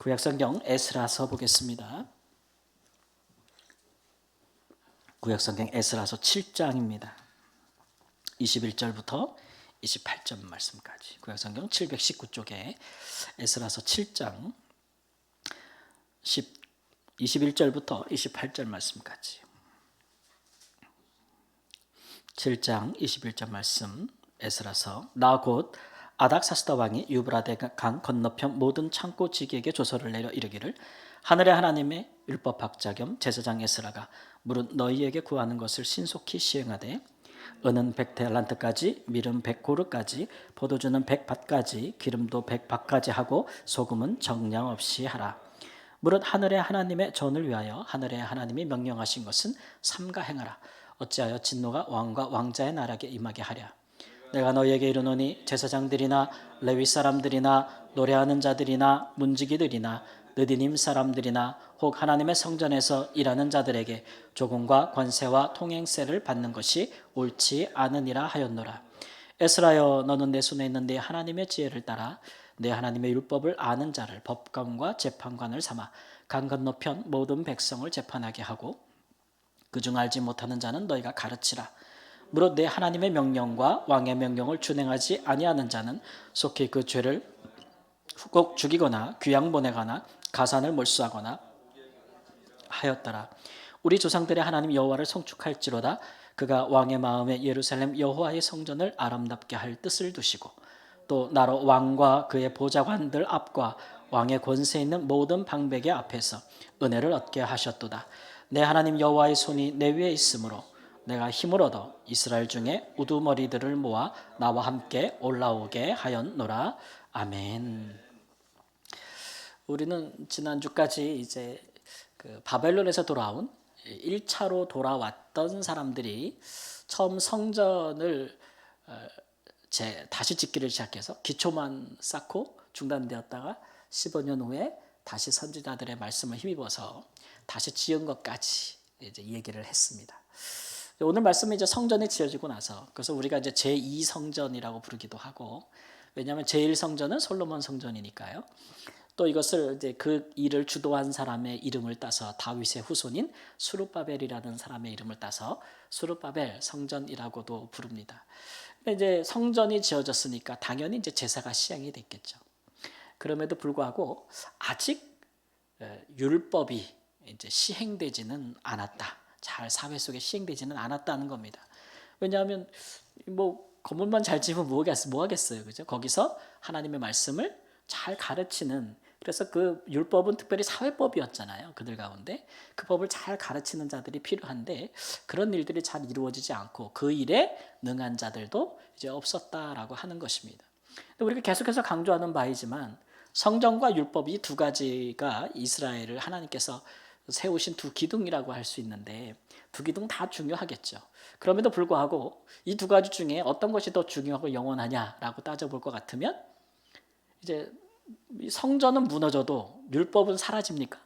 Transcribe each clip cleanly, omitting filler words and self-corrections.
구약성경 에스라서 보겠습니다. 구약성경 에스라서 7장입니다. 21절부터 28절 말씀까지. 구약성경 719쪽에 에스라서 7장 21절부터 28절 말씀까지. 7장 21절 말씀 에스라서 나 곧 아닥사스다 왕이 유브라데 강 건너편 모든 창고 지기에게 조서를 내려 이르기를 하늘의 하나님의 율법학자 겸 제사장 에스라가 무릇 너희에게 구하는 것을 신속히 시행하되 은은 100달란트까지 밀은 100고르까지 포도주는 100밭까지 기름도 100밭까지 하고 소금은 정량 없이 하라. 무릇 하늘의 하나님의 전을 위하여 하늘의 하나님이 명령하신 것은 삼가 행하라. 어찌하여 진노가 왕과 왕자의 나라에 임하게 하랴. 내가 너희에게 이르노니 제사장들이나 레위 사람들이나 노래하는 자들이나 문지기들이나 느디님 사람들이나 혹 하나님의 성전에서 일하는 자들에게 조공과 관세와 통행세를 받는 것이 옳지 않으니라 하였노라. 에스라여 너는 내 손에 있는 네 하나님의 지혜를 따라 내 하나님의 율법을 아는 자를 법관과 재판관을 삼아 강 건너편 모든 백성을 재판하게 하고 그중 알지 못하는 자는 너희가 가르치라. 무릇 내 하나님의 명령과 왕의 명령을 준행하지 아니하는 자는 속히 그 죄를 꼭 죽이거나 귀양 보내거나 가산을 몰수하거나 하였더라. 우리 조상들의 하나님 여호와를 송축할지로다. 그가 왕의 마음에 예루살렘 여호와의 성전을 아름답게 할 뜻을 두시고 또 나로 왕과 그의 보좌관들 앞과 왕의 권세 있는 모든 방백의 앞에서 은혜를 얻게 하셨도다. 내 하나님 여호와의 손이 내 위에 있으므로 내가 힘을 얻어 이스라엘 중에 우두머리들을 모아 나와 함께 올라오게 하였노라. 아멘. 우리는 지난주까지 이제 그 바벨론에서 돌아온 1차로 돌아왔던 사람들이 처음 성전을 다시 짓기를 시작해서 기초만 쌓고 중단되었다가 15년 후에 다시 선지자들의 말씀을 힘입어서 다시 지은 것까지 이제 얘기를 했습니다. 오늘 말씀은 이제 성전이 지어지고 나서 그래서 우리가 이제 제2성전이라고 부르기도 하고 왜냐하면 제1성전은 솔로몬 성전이니까요. 또 이것을 이제 그 일을 주도한 사람의 이름을 따서 다윗의 후손인 수룹바벨이라는 사람의 이름을 따서 수룹바벨 성전이라고도 부릅니다. 이제 성전이 지어졌으니까 당연히 이제 제사가 시행이 됐겠죠. 그럼에도 불구하고 아직 율법이 이제 시행되지는 않았다. 잘 사회 속에 시행되지는 않았다는 겁니다. 왜냐하면 뭐 건물만 잘 지으면 뭐 하겠어요, 그죠? 거기서 하나님의 말씀을 잘 가르치는 그래서 그 율법은 특별히 사회법이었잖아요. 그들 가운데 그 법을 잘 가르치는 자들이 필요한데 그런 일들이 잘 이루어지지 않고 그 일에 능한 자들도 이제 없었다라고 하는 것입니다. 우리가 계속해서 강조하는 바이지만 성전과 율법이 두 가지가 이스라엘을 하나님께서 세우신 두 기둥이라고 할 수 있는데 두 기둥 다 중요하겠죠. 그럼에도 불구하고 이 두 가지 중에 어떤 것이 더 중요하고 영원하냐라고 따져볼 것 같으면 이제 성전은 무너져도 율법은 사라집니까?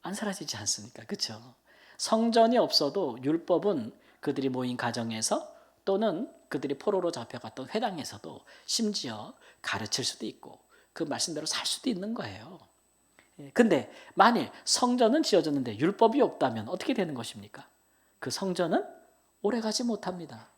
안 사라지지 않습니까? 그렇죠? 성전이 없어도 율법은 그들이 모인 가정에서 또는 그들이 포로로 잡혀갔던 회당에서도 심지어 가르칠 수도 있고 그 말씀대로 살 수도 있는 거예요. 근데 만일 성전은 지어졌는데 율법이 없다면 어떻게 되는 것입니까? 그 성전은 오래가지 못합니다.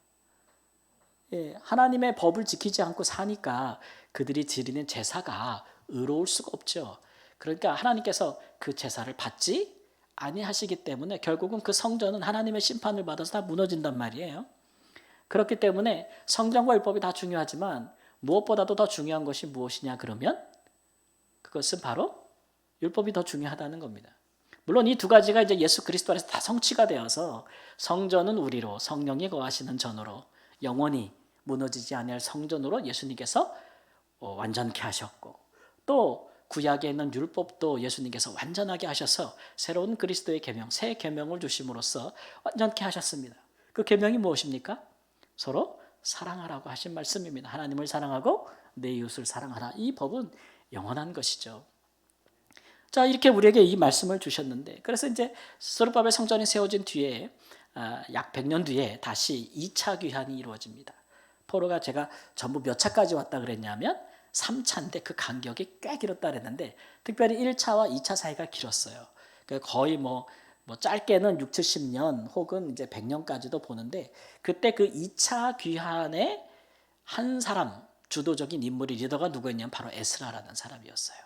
하나님의 법을 지키지 않고 사니까 그들이 드리는 제사가 의로울 수가 없죠. 그러니까 하나님께서 그 제사를 받지 아니하시기 때문에 결국은 그 성전은 하나님의 심판을 받아서 다 무너진단 말이에요. 그렇기 때문에 성전과 율법이 다 중요하지만 무엇보다도 더 중요한 것이 무엇이냐 그러면 그것은 바로 율법이 더 중요하다는 겁니다. 물론 이 두 가지가 이제 예수 그리스도 안에서 다 성취가 되어서 성전은 우리로 성령이 거하시는 전으로 영원히 무너지지 아니할 성전으로 예수님께서 완전케 하셨고 또 구약에 있는 율법도 예수님께서 완전하게 하셔서 새로운 그리스도의 계명, 새 계명을 주심으로써 완전케 하셨습니다. 그 계명이 무엇입니까? 서로 사랑하라고 하신 말씀입니다. 하나님을 사랑하고 내 이웃을 사랑하라. 이 법은 영원한 것이죠. 자, 이렇게 우리에게 이 말씀을 주셨는데 그래서 이제 스룹바벨 성전이 세워진 뒤에 약 100년 뒤에 다시 2차 귀환이 이루어집니다. 포로가 제가 전부 몇 차까지 왔다 그랬냐면 3차인데 그 간격이 꽤 길었다 그랬는데 특별히 1차와 2차 사이가 길었어요. 거의 뭐 짧게는 6, 70년 혹은 이제 100년까지도 보는데 그때 그 2차 귀환에 한 사람 주도적인 인물이 리더가 누구였냐면 바로 에스라라는 사람이었어요.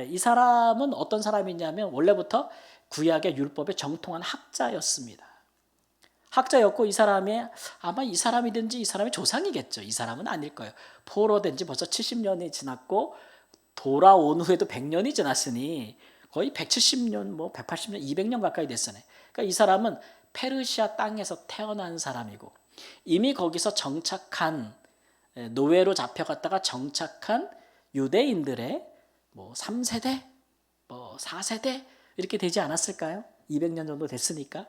이 사람은 어떤 사람이냐면 원래부터 구약의 율법에 정통한 학자였습니다. 학자였고 이 사람이 아마 이 사람이든지 이 사람의 조상이겠죠. 이 사람은 아닐 거예요. 포로된 지 벌써 70년이 지났고 돌아온 후에도 100년이 지났으니 거의 170년, 180년, 200년 가까이 됐어요. 그러니까 이 사람은 페르시아 땅에서 태어난 사람이고 이미 거기서 정착한 노예로 잡혀갔다가 정착한 유대인들의 3세대, 4세대 이렇게 되지 않았을까요? 200년 정도 됐으니까.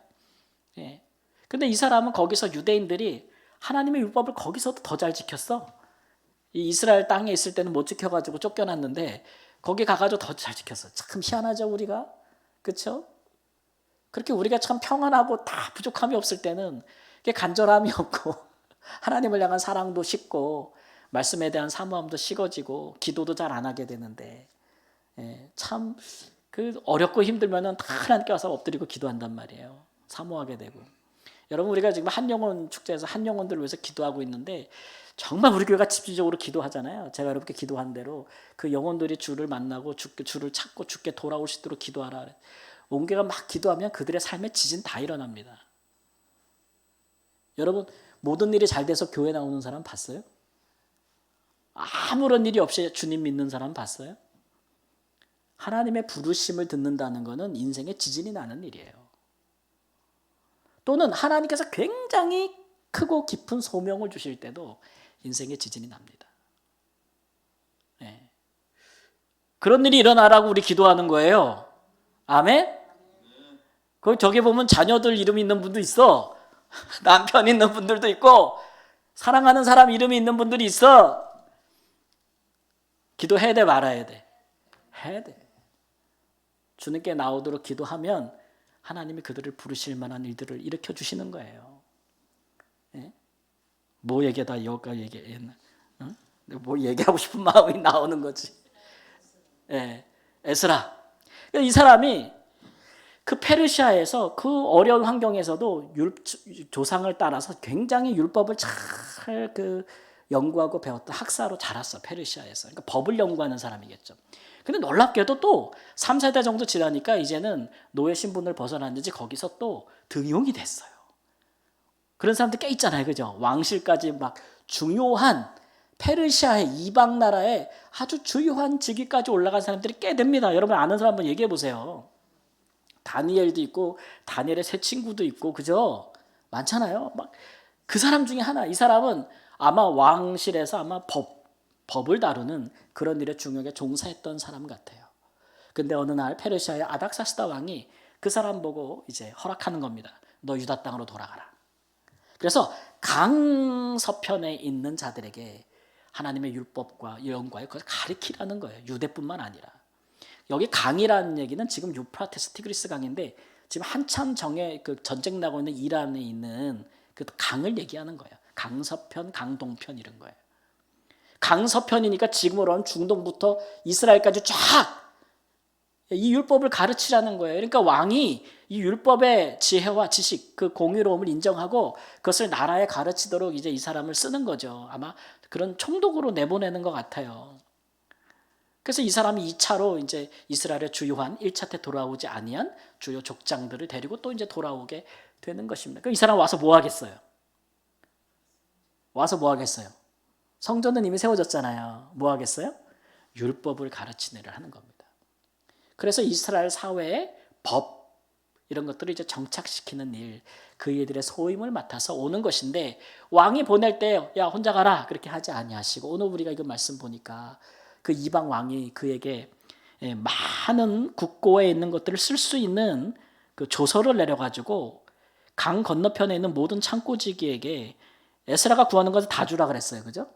예. 근데 이 사람은 거기서 유대인들이 하나님의 율법을 거기서도 더 잘 지켰어. 이 이스라엘 땅에 있을 때는 못 지켜가지고 쫓겨났는데 거기 가가지고 더 잘 지켰어. 참 희한하죠 우리가. 그렇죠? 그렇게 우리가 참 평안하고 다 부족함이 없을 때는 간절함이 없고 하나님을 향한 사랑도 식고 말씀에 대한 사모함도 식어지고 기도도 잘 안 하게 되는데 참 그 어렵고 힘들면은 다 하나님께 와서 엎드리고 기도한단 말이에요. 사모하게 되고. 여러분 우리가 지금 한영혼 축제에서 한영혼들을 위해서 기도하고 있는데 정말 우리 교회가 집중적으로 기도하잖아요. 제가 여러분께 기도한 대로 그 영혼들이 주를 만나고 주를 찾고 주께 돌아올 수 있도록 기도하라. 온 교회가 막 기도하면 그들의 삶에 지진 다 일어납니다. 여러분 모든 일이 잘 돼서 교회 나오는 사람 봤어요? 아무런 일이 없이 주님 믿는 사람 봤어요? 하나님의 부르심을 듣는다는 것은 인생에 지진이 나는 일이에요. 또는 하나님께서 굉장히 크고 깊은 소명을 주실 때도 인생에 지진이 납니다. 네. 그런 일이 일어나라고 우리 기도하는 거예요. 아멘? 저기 보면 자녀들 이름 있는 분도 있어. 남편 있는 분들도 있고 사랑하는 사람 이름이 있는 분들이 있어. 기도해야 돼 말아야 돼? 해야 돼. 주님께 나오도록 기도하면 하나님이 그들을 부르실 만한 일들을 일으켜 주시는 거예요. 예? 뭐 얘기하다 여기가 얘기했나? 응? 뭐 얘기하고 싶은 마음이 나오는 거지. 예. 에스라. 이 사람이 그 페르시아에서 그 어려운 환경에서도 조상을 따라서 굉장히 율법을 잘 연구하고 배웠던 학사로 자랐어. 페르시아에서. 그러니까 법을 연구하는 사람이겠죠. 근데 놀랍게도 또 3세대 정도 지나니까 이제는 노예 신분을 벗어났는지 거기서 또 등용이 됐어요. 그런 사람들 꽤 있잖아요. 그죠? 왕실까지 막 중요한 페르시아의 이방 나라의 아주 주요한 직위까지 올라간 사람들이 꽤 됩니다. 여러분 아는 사람 한번 얘기해 보세요. 다니엘도 있고 다니엘의 세 친구도 있고 그죠? 많잖아요. 막 그 사람 중에 하나. 이 사람은 아마 왕실에서 아마 법을 다루는 그런 일에 중요하게 종사했던 사람 같아요. 근데 어느 날 페르시아의 아닥사스다 왕이 그 사람 보고 이제 허락하는 겁니다. 너 유다 땅으로 돌아가라. 그래서 강서편에 있는 자들에게 하나님의 율법과 영과에 그걸 가르치라는 거예요. 유대뿐만 아니라. 여기 강이라는 얘기는 지금 유프라테스 티그리스 강인데 지금 한참 전쟁 나고 있는 이란에 있는 그 강을 얘기하는 거예요. 강서편, 강동편 이런 거예요. 강서편이니까 지금으로는 중동부터 이스라엘까지 쫙 이 율법을 가르치라는 거예요. 그러니까 왕이 이 율법의 지혜와 지식, 그 공의로움을 인정하고 그것을 나라에 가르치도록 이제 이 사람을 쓰는 거죠. 아마 그런 총독으로 내보내는 것 같아요. 그래서 이 사람이 2차로 이제 이스라엘의 주요한 1차 때 돌아오지 아니한 주요 족장들을 데리고 또 이제 돌아오게 되는 것입니다. 그럼 이 사람 와서 뭐 하겠어요? 와서 뭐 하겠어요? 성전은 이미 세워졌잖아요. 뭐 하겠어요? 율법을 가르치는 일을 하는 겁니다. 그래서 이스라엘 사회의 법 이런 것들을 이제 정착시키는 일, 그 일들의 소임을 맡아서 오는 것인데 왕이 보낼 때 야 혼자 가라 그렇게 하지 아니하시고 오늘 우리가 이거 말씀 보니까 그 이방 왕이 그에게 많은 국고에 있는 것들을 쓸 수 있는 그 조서를 내려가지고 강 건너편에 있는 모든 창고지기에게 에스라가 구하는 것을 다 주라 그랬어요. 그죠?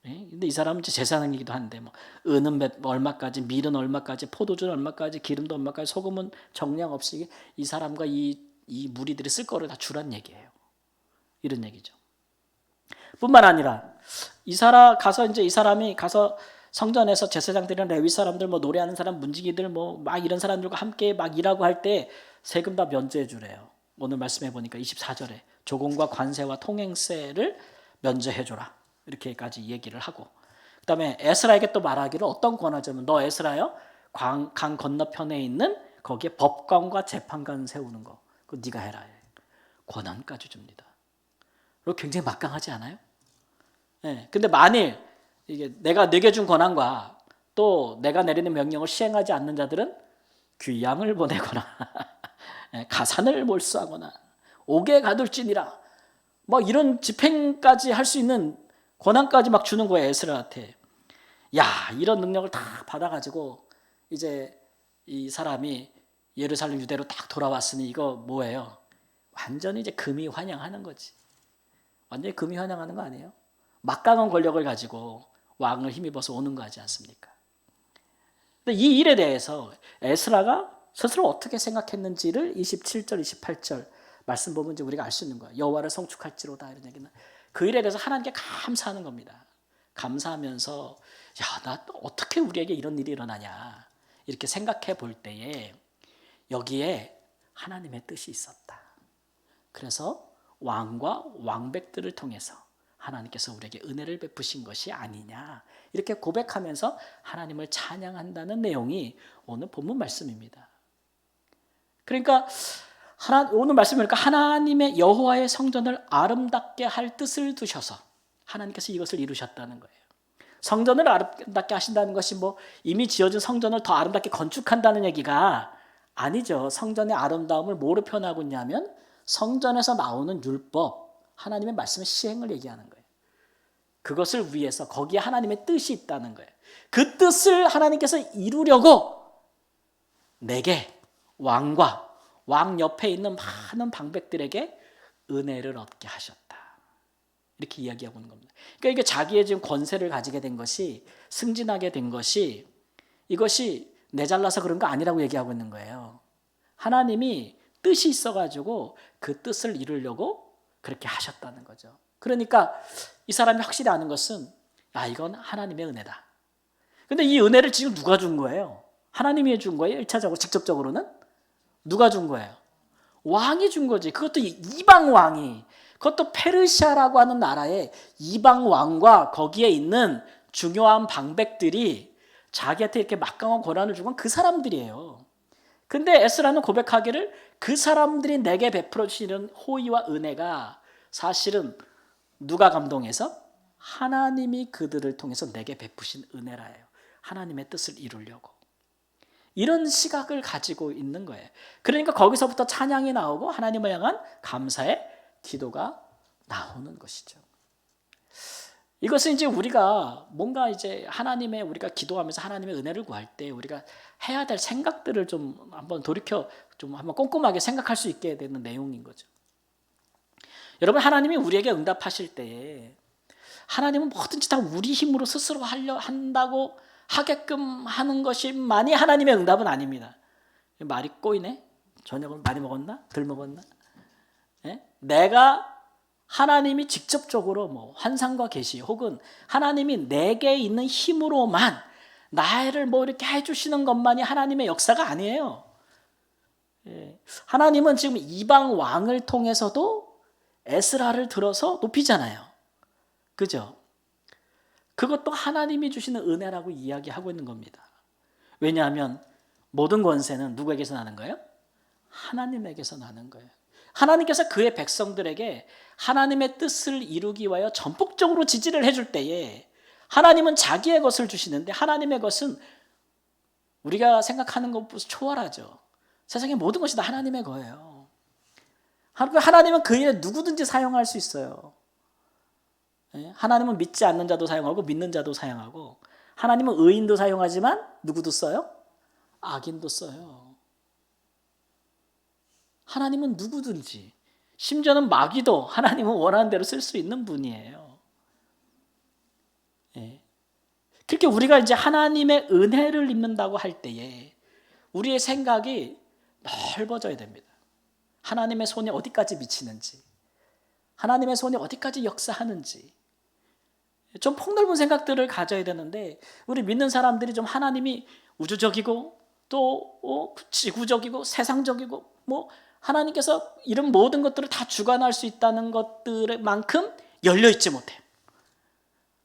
근데 이 사람은 이제 제사장이기도 한데 은은 얼마까지, 밀은 얼마까지, 포도주는 얼마까지, 기름도 얼마까지, 소금은 정량 없이 이 사람과 이 무리들이 쓸 거를 다 주란 얘기예요. 이런 얘기죠. 뿐만 아니라 이 사람이 가서 성전에서 제사장들이나 레위 사람들, 뭐 노래하는 사람, 문지기들, 뭐 막 이런 사람들과 함께 막 일하고 할 때 세금 다 면제해 주래요. 오늘 말씀해 보니까 24절에 조공과 관세와 통행세를 면제해 줘라, 이렇게까지 얘기를 하고, 그다음에 에스라에게 또 말하기를 어떤 권하자면, 너 에스라요, 강 건너편에 있는 거기에 법관과 재판관 세우는 거, 그거 네가 해라. 권한까지 줍니다. 그리고 굉장히 막강하지 않아요? 네. 근데 만일 이게 내가 내게 준 권한과 또 내가 내리는 명령을 시행하지 않는 자들은 귀양을 보내거나 가산을 몰수하거나 옥에 가둘지니라, 뭐 이런 집행까지 할 수 있는 권한까지 막 주는 거예요, 에스라한테. 야, 이런 능력을 다 받아가지고 이제 이 사람이 예루살렘 유대로 딱 돌아왔으니 이거 뭐예요? 완전히 이제 금이 환영하는 거지. 완전히 금이 환영하는 거 아니에요? 막강한 권력을 가지고 왕을 힘입어서 오는 거 하지 않습니까? 근데 이 일에 대해서 에스라가 스스로 어떻게 생각했는지를 27절, 28절 말씀 보면 이제 우리가 알 수 있는 거예요. 여호와를 성축할지로다, 이런 얘기는 그 일에 대해서 하나님께 감사하는 겁니다. 감사하면서 야, 나 어떻게 우리에게 이런 일이 일어나냐, 이렇게 생각해 볼 때에 여기에 하나님의 뜻이 있었다. 그래서 왕과 왕백들을 통해서 하나님께서 우리에게 은혜를 베푸신 것이 아니냐, 이렇게 고백하면서 하나님을 찬양한다는 내용이 오늘 본문 말씀입니다. 그러니까 오늘 말씀이니까 하나님의 여호와의 성전을 아름답게 할 뜻을 두셔서 하나님께서 이것을 이루셨다는 거예요. 성전을 아름답게 하신다는 것이 뭐 이미 지어진 성전을 더 아름답게 건축한다는 얘기가 아니죠. 성전의 아름다움을 뭐로 표현하고 있냐면 성전에서 나오는 율법, 하나님의 말씀의 시행을 얘기하는 거예요. 그것을 위해서 거기에 하나님의 뜻이 있다는 거예요. 그 뜻을 하나님께서 이루려고 내게 왕과 왕 옆에 있는 많은 방백들에게 은혜를 얻게 하셨다, 이렇게 이야기하고 있는 겁니다. 그러니까 이게 자기의 지금 권세를 가지게 된 것이, 승진하게 된 것이, 이것이 내 잘나서 그런 거 아니라고 얘기하고 있는 거예요. 하나님이 뜻이 있어가지고 그 뜻을 이루려고 그렇게 하셨다는 거죠. 그러니까 이 사람이 확실히 아는 것은 이건 하나님의 은혜다. 근데 이 은혜를 지금 누가 준 거예요? 하나님이 준 거예요? 1차적으로 직접적으로는? 누가 준 거예요? 왕이 준 거지. 그것도 이방 왕이, 그것도 페르시아라고 하는 나라의 이방 왕과 거기에 있는 중요한 방백들이 자기한테 이렇게 막강한 권한을 준 건 그 사람들이에요. 근데 에스라는 고백하기를 그 사람들이 내게 베풀어 주시는 호의와 은혜가 사실은 누가 감동해서? 하나님이 그들을 통해서 내게 베푸신 은혜라예요. 하나님의 뜻을 이루려고. 이런 시각을 가지고 있는 거예요. 그러니까 거기서부터 찬양이 나오고 하나님을 향한 감사의 기도가 나오는 것이죠. 이것은 이제 우리가 뭔가 이제 우리가 기도하면서 하나님의 은혜를 구할 때 우리가 해야 될 생각들을 좀 한번 돌이켜 좀 한번 꼼꼼하게 생각할 수 있게 되는 내용인 거죠. 여러분, 하나님이 우리에게 응답하실 때에 하나님은 뭐든지 다 우리 힘으로 스스로 한다고 하게끔 하는 것이만이 하나님의 응답은 아닙니다. 말이 꼬이네? 저녁을 많이 먹었나? 덜 먹었나? 내가 하나님이 직접적으로 뭐 환상과 계시 혹은 하나님이 내게 있는 힘으로만 나를 뭐 이렇게 해주시는 것만이 하나님의 역사가 아니에요. 하나님은 지금 이방 왕을 통해서도 에스라를 들어서 높이잖아요. 그죠? 그것도 하나님이 주시는 은혜라고 이야기하고 있는 겁니다. 왜냐하면 모든 권세는 누구에게서 나는 거예요? 하나님에게서 나는 거예요. 하나님께서 그의 백성들에게 하나님의 뜻을 이루기 위하여 전폭적으로 지지를 해줄 때에 하나님은 자기의 것을 주시는데 하나님의 것은 우리가 생각하는 것보다 초월하죠. 세상의 모든 것이 다 하나님의 거예요. 하나님은 그 일에 누구든지 사용할 수 있어요. 하나님은 믿지 않는 자도 사용하고 믿는 자도 사용하고, 하나님은 의인도 사용하지만 누구도 써요? 악인도 써요. 하나님은 누구든지, 심지어는 마귀도 하나님은 원하는 대로 쓸 수 있는 분이에요. 그렇게 우리가 이제 하나님의 은혜를 입는다고 할 때에 우리의 생각이 넓어져야 됩니다. 하나님의 손이 어디까지 미치는지, 하나님의 손이 어디까지 역사하는지, 좀 폭넓은 생각들을 가져야 되는데 우리 믿는 사람들이 좀 하나님이 우주적이고 또 지구적이고 세상적이고 뭐 하나님께서 이런 모든 것들을 다 주관할 수 있다는 것들만큼 열려 있지 못해요.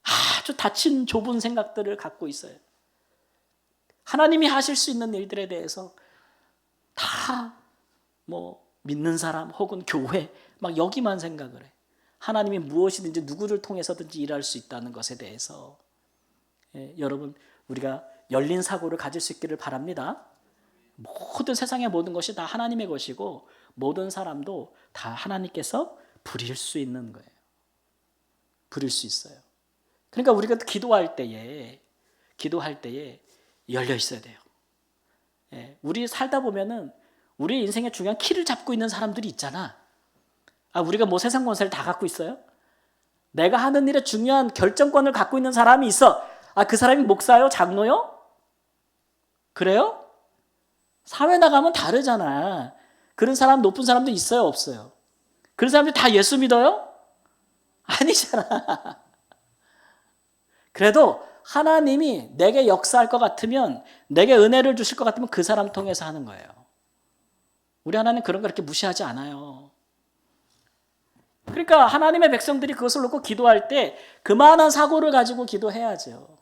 아주 닫힌 좁은 생각들을 갖고 있어요. 하나님이 하실 수 있는 일들에 대해서 다 뭐 믿는 사람 혹은 교회 막 여기만 생각을 해. 하나님이 무엇이든지 누구를 통해서든지 일할 수 있다는 것에 대해서 여러분 우리가 열린 사고를 가질 수 있기를 바랍니다. 모든 세상의 모든 것이 다 하나님의 것이고 모든 사람도 다 하나님께서 부릴 수 있는 거예요. 부릴 수 있어요. 그러니까 우리가 기도할 때에 열려 있어야 돼요. 우리 살다 보면은 우리 인생의 중요한 키를 잡고 있는 사람들이 있잖아. 우리가 뭐 세상 권세를 다 갖고 있어요? 내가 하는 일에 중요한 결정권을 갖고 있는 사람이 있어. 그 사람이 목사요? 장로요? 그래요? 사회 나가면 다르잖아. 그런 사람, 높은 사람도 있어요? 없어요? 그런 사람들 다 예수 믿어요? 아니잖아. 그래도 하나님이 내게 역사할 것 같으면, 내게 은혜를 주실 것 같으면 그 사람 통해서 하는 거예요. 우리 하나님 그런 거 그렇게 무시하지 않아요. 그러니까 하나님의 백성들이 그것을 놓고 기도할 때 그만한 사고를 가지고 기도해야죠.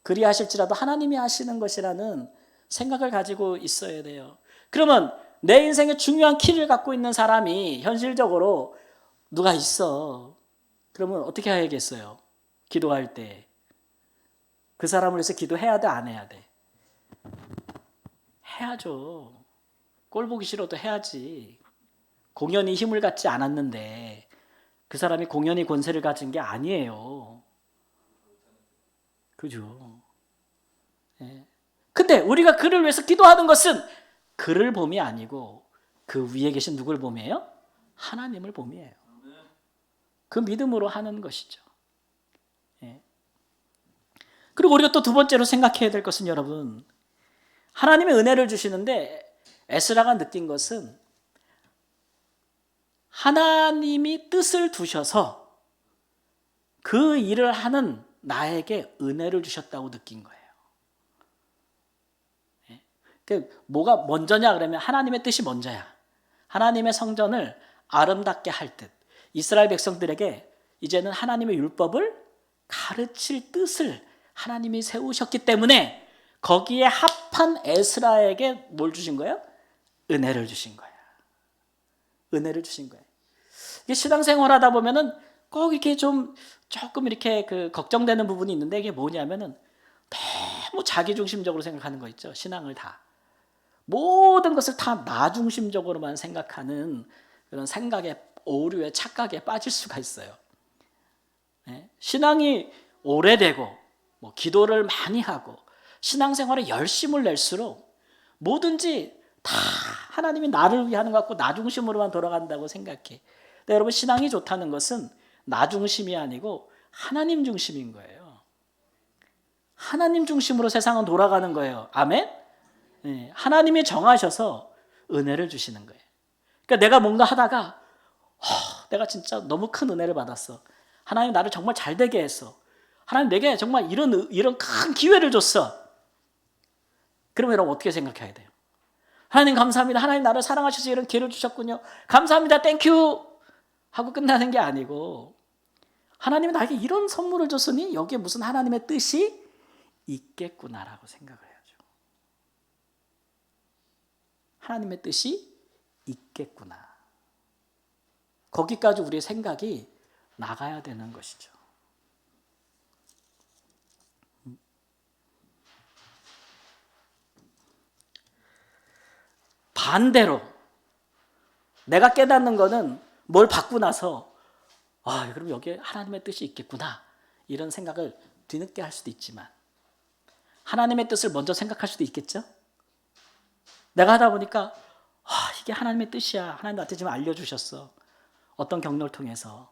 그리하실지라도 하나님이 하시는 것이라는 생각을 가지고 있어야 돼요. 그러면 내 인생에 중요한 키를 갖고 있는 사람이 현실적으로 누가 있어. 그러면 어떻게 해야겠어요? 기도할 때. 그 사람을 위해서 기도해야 돼, 안 해야 돼? 해야죠. 꼴 보기 싫어도 해야지. 공연이 힘을 갖지 않았는데 그 사람이 공연이 권세를 가진 게 아니에요. 그죠? 근데 우리가 그를 위해서 기도하는 것은 그를 봄이 아니고 그 위에 계신 누굴 봄이에요? 하나님을 봄이에요. 그 믿음으로 하는 것이죠. 그리고 우리가 또 두 번째로 생각해야 될 것은 여러분, 하나님의 은혜를 주시는데 에스라가 느낀 것은 하나님이 뜻을 두셔서 그 일을 하는 나에게 은혜를 주셨다고 느낀 거예요. 뭐가 먼저냐 그러면 하나님의 뜻이 먼저야. 하나님의 성전을 아름답게 할 듯. 이스라엘 백성들에게 이제는 하나님의 율법을 가르칠 뜻을 하나님이 세우셨기 때문에 거기에 합한 에스라에게 뭘 주신 거예요? 은혜를 주신 거예요. 은혜를 주신 거예요. 이게 신앙생활 하다 보면은 꼭 이렇게 조금 이렇게 걱정되는 부분이 있는데 이게 뭐냐면은 너무 자기중심적으로 생각하는 거 있죠. 신앙을 다. 모든 것을 다 나 중심적으로만 생각하는 그런 생각의 오류에 착각에 빠질 수가 있어요. 신앙이 오래되고 기도를 많이 하고 신앙생활에 열심을 낼수록 뭐든지 다 하나님이 나를 위해 하는 것 같고 나 중심으로만 돌아간다고 생각해. 근데 여러분 신앙이 좋다는 것은 나 중심이 아니고 하나님 중심인 거예요. 하나님 중심으로 세상은 돌아가는 거예요. 아멘? 하나님이 정하셔서 은혜를 주시는 거예요. 그러니까 내가 뭔가 하다가 내가 진짜 너무 큰 은혜를 받았어. 하나님 나를 정말 잘 되게 했어. 하나님 내게 정말 이런 큰 기회를 줬어. 그러면 여러분 어떻게 생각해야 돼요? 하나님 감사합니다. 하나님 나를 사랑하셔서 이런 기회를 주셨군요. 감사합니다. 땡큐 하고 끝나는 게 아니고 하나님이 나에게 이런 선물을 줬으니 여기에 무슨 하나님의 뜻이 있겠구나라고 생각을 해야죠. 하나님의 뜻이 있겠구나. 거기까지 우리의 생각이 나가야 되는 것이죠. 반대로 내가 깨닫는 거는 뭘 받고 나서 그럼 여기에 하나님의 뜻이 있겠구나 이런 생각을 뒤늦게 할 수도 있지만 하나님의 뜻을 먼저 생각할 수도 있겠죠. 내가 하다 보니까 이게 하나님의 뜻이야. 하나님 나한테 지금 알려주셨어. 어떤 경로를 통해서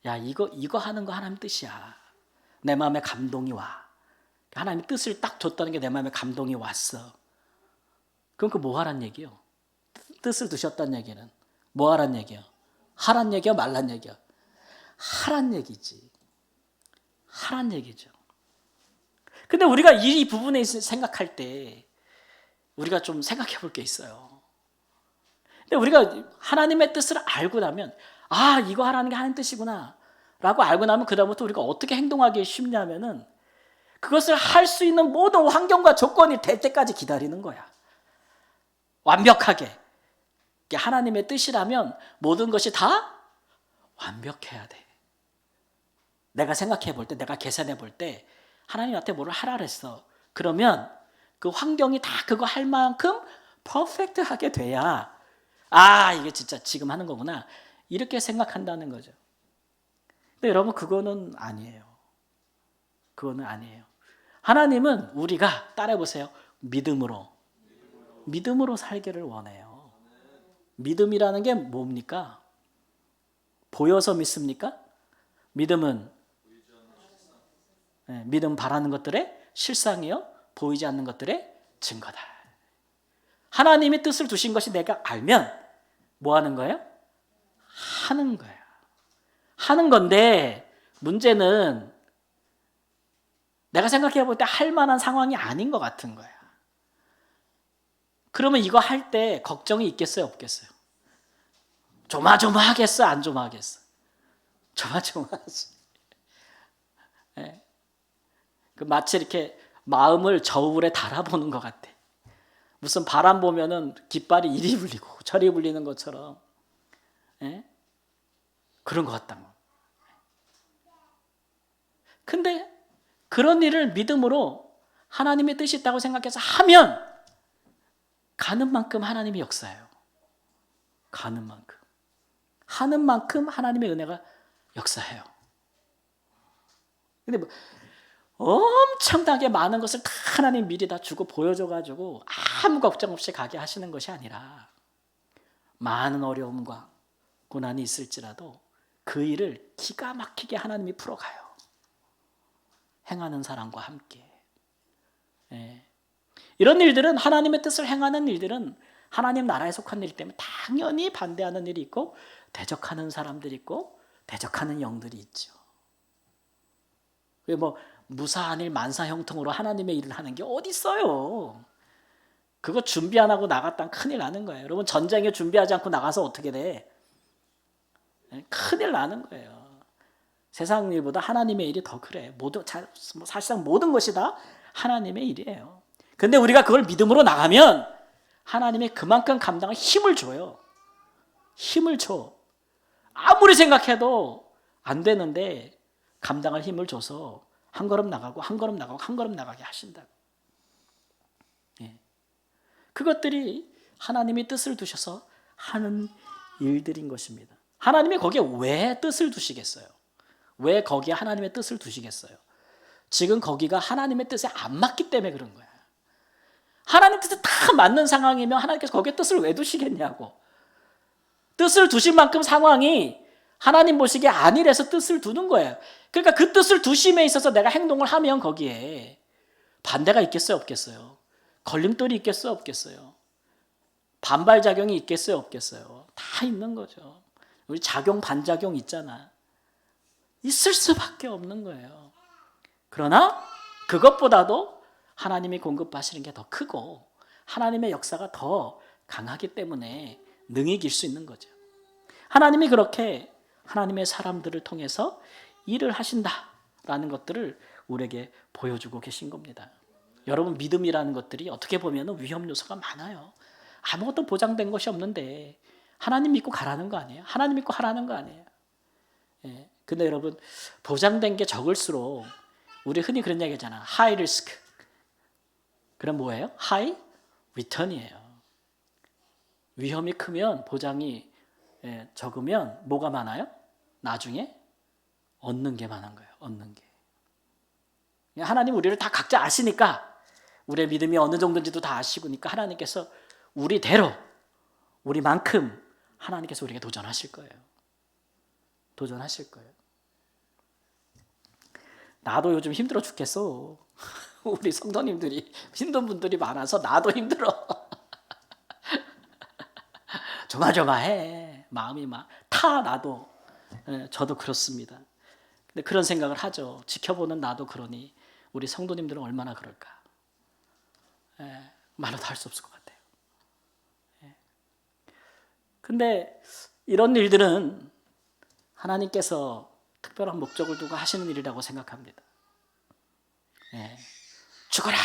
이거 하는 거 하나님 뜻이야. 내 마음에 감동이 와. 하나님의 뜻을 딱 줬다는 게 내 마음에 감동이 왔어. 그럼 뭐 하란 얘기요? 뜻을 두셨다는 얘기는 뭐 하란 얘기요? 하란 얘기요? 말란 얘기요? 하란 얘기지. 하란 얘기죠. 근데 우리가 이 부분에 생각할 때 우리가 좀 생각해 볼 게 있어요. 근데 우리가 하나님의 뜻을 알고 나면 이거 하라는 게 하나님 뜻이구나 라고 알고 나면 그다음부터 우리가 어떻게 행동하기 쉽냐면은 그것을 할 수 있는 모든 환경과 조건이 될 때까지 기다리는 거야. 완벽하게. 하나님의 뜻이라면 모든 것이 다 완벽해야 돼. 내가 생각해 볼 때, 내가 계산해 볼 때 하나님 나한테 뭐를 하라 그랬어. 그러면 그 환경이 다 그거 할 만큼 퍼펙트하게 돼야 이게 진짜 지금 하는 거구나 이렇게 생각한다는 거죠. 근데 여러분 그거는 아니에요. 그거는 아니에요. 하나님은 우리가 따라해 보세요. 믿음으로 살기를 원해요. 믿음이라는 게 뭡니까? 보여서 믿습니까? 믿음은 믿음 바라는 것들의 실상이요 보이지 않는 것들의 증거다. 하나님이 뜻을 두신 것이 내가 알면 뭐 하는 거예요? 하는 거예요. 하는 건데 문제는 내가 생각해 볼 때 할 만한 상황이 아닌 것 같은 거야. 그러면 이거 할 때 걱정이 있겠어요, 없겠어요? 조마조마하겠어, 안 조마하겠어? 조마조마하지. 네. 그 마치 이렇게 마음을 저울에 달아보는 것 같아. 무슨 바람 보면은 깃발이 이리 불리고 저리 불리는 것처럼, 네? 그런 것 같다. 근데 그런 일을 믿음으로 하나님의 뜻이 있다고 생각해서 하면 가는 만큼 하나님이 역사해요. 가는 만큼. 하는 만큼 하나님의 은혜가 역사해요. 근데 뭐 엄청나게 많은 것을 다 하나님 미리 다 주고 보여줘가지고 아무 걱정 없이 가게 하시는 것이 아니라 많은 어려움과 고난이 있을지라도 그 일을 기가 막히게 하나님이 풀어가요. 행하는 사람과 함께. 이런 일들은 하나님의 뜻을 행하는 일들은 하나님 나라에 속한 일 때문에 당연히 반대하는 일이 있고 대적하는 사람들이 있고 대적하는 영들이 있죠. 뭐 무사한 일 만사형통으로 하나님의 일을 하는 게 어디 있어요? 그거 준비 안 하고 나갔다면 큰일 나는 거예요. 여러분 전쟁에 준비하지 않고 나가서 어떻게 돼? 큰일 나는 거예요. 세상 일보다 하나님의 일이 더 그래. 사실상 모든 것이 다 하나님의 일이에요. 근데 우리가 그걸 믿음으로 나가면 하나님이 그만큼 감당할 힘을 줘요. 힘을 줘. 아무리 생각해도 안 되는데 감당할 힘을 줘서 한 걸음 나가고 한 걸음 나가고 한 걸음 나가게 하신다고. 그것들이 하나님이 뜻을 두셔서 하는 일들인 것입니다. 하나님이 거기에 왜 뜻을 두시겠어요? 왜 거기에 하나님의 뜻을 두시겠어요? 지금 거기가 하나님의 뜻에 안 맞기 때문에 그런 거야. 하나님 뜻에 다 맞는 상황이면 하나님께서 거기에 뜻을 왜 두시겠냐고. 뜻을 두신 만큼 상황이 하나님 보시기에 아니래서 뜻을 두는 거예요. 그러니까 그 뜻을 두심에 있어서 내가 행동을 하면 거기에 반대가 있겠어요, 없겠어요? 걸림돌이 있겠어요, 없겠어요? 반발작용이 있겠어요, 없겠어요? 다 있는 거죠. 우리 작용, 반작용 있잖아. 있을 수밖에 없는 거예요. 그러나 그것보다도 하나님이 공급하시는 게 더 크고 하나님의 역사가 더 강하기 때문에 능히 이길 수 있는 거죠. 하나님이 그렇게 하나님의 사람들을 통해서 일을 하신다라는 것들을 우리에게 보여주고 계신 겁니다. 여러분 믿음이라는 것들이 어떻게 보면 위험 요소가 많아요. 아무것도 보장된 것이 없는데 하나님 믿고 가라는 거 아니에요? 하나님 믿고 하라는 거 아니에요? 근데 여러분 보장된 게 적을수록 우리 흔히 그런 얘기 하잖아. 하이 리스크. 그럼 뭐예요? 하이 리턴이에요. 위험이 크면 보장이 적으면 뭐가 많아요? 나중에 얻는 게 많은 거예요. 얻는 게. 하나님 우리를 다 각자 아시니까 우리의 믿음이 어느 정도인지도 다 아시고니까 하나님께서 우리대로 우리만큼 하나님께서 우리에게 도전하실 거예요. 도전하실 거예요. 나도 요즘 힘들어 죽겠어. 우리 성도님들이 힘든 분들이 많아서 나도 힘들어. 조마조마해. 마음이 막 타 나도. 저도 그렇습니다. 근데 그런 생각을 하죠. 지켜보는 나도 그러니 우리 성도님들은 얼마나 그럴까. 말로도 할 수 없을 것 같아요. 근데 이런 일들은 하나님께서 특별한 목적을 두고 하시는 일이라고 생각합니다. 죽어라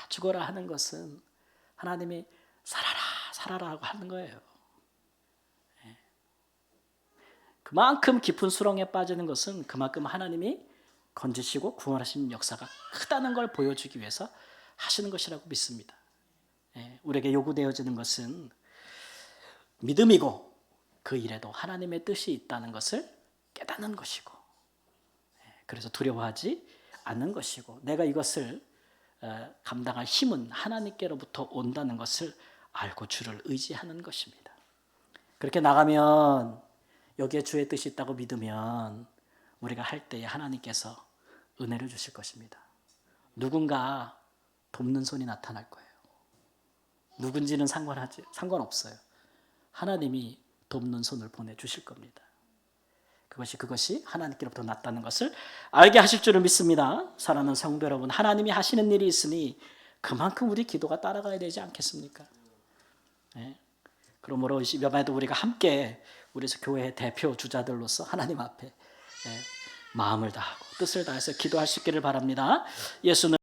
죽어라 하는 것은 하나님이 살아라 살아라 하고 하는 거예요. 그만큼 깊은 수렁에 빠지는 것은 그만큼 하나님이 건지시고 구원하시는 역사가 크다는 걸 보여주기 위해서 하시는 것이라고 믿습니다. 우리에게 요구되어지는 것은 믿음이고 그 일에도 하나님의 뜻이 있다는 것을 깨닫는 것이고, 그래서 두려워하지 않는 것이고, 내가 이것을 감당할 힘은 하나님께로부터 온다는 것을 알고 주를 의지하는 것입니다. 그렇게 나가면 여기에 주의 뜻이 있다고 믿으면 우리가 할 때에 하나님께서 은혜를 주실 것입니다. 누군가 돕는 손이 나타날 거예요. 누군지는 상관없어요. 하나님이 돕는 손을 보내주실 겁니다. 그것이 하나님께로부터 났다는 것을 알게 하실 줄을 믿습니다. 사랑하는 성도 여러분, 하나님이 하시는 일이 있으니 그만큼 우리 기도가 따라가야 되지 않겠습니까? 그러므로 이번에도 우리가 함께 우리 교회의 대표 주자들로서 하나님 앞에 마음을 다하고 뜻을 다해서 기도할 수 있기를 바랍니다. 예수는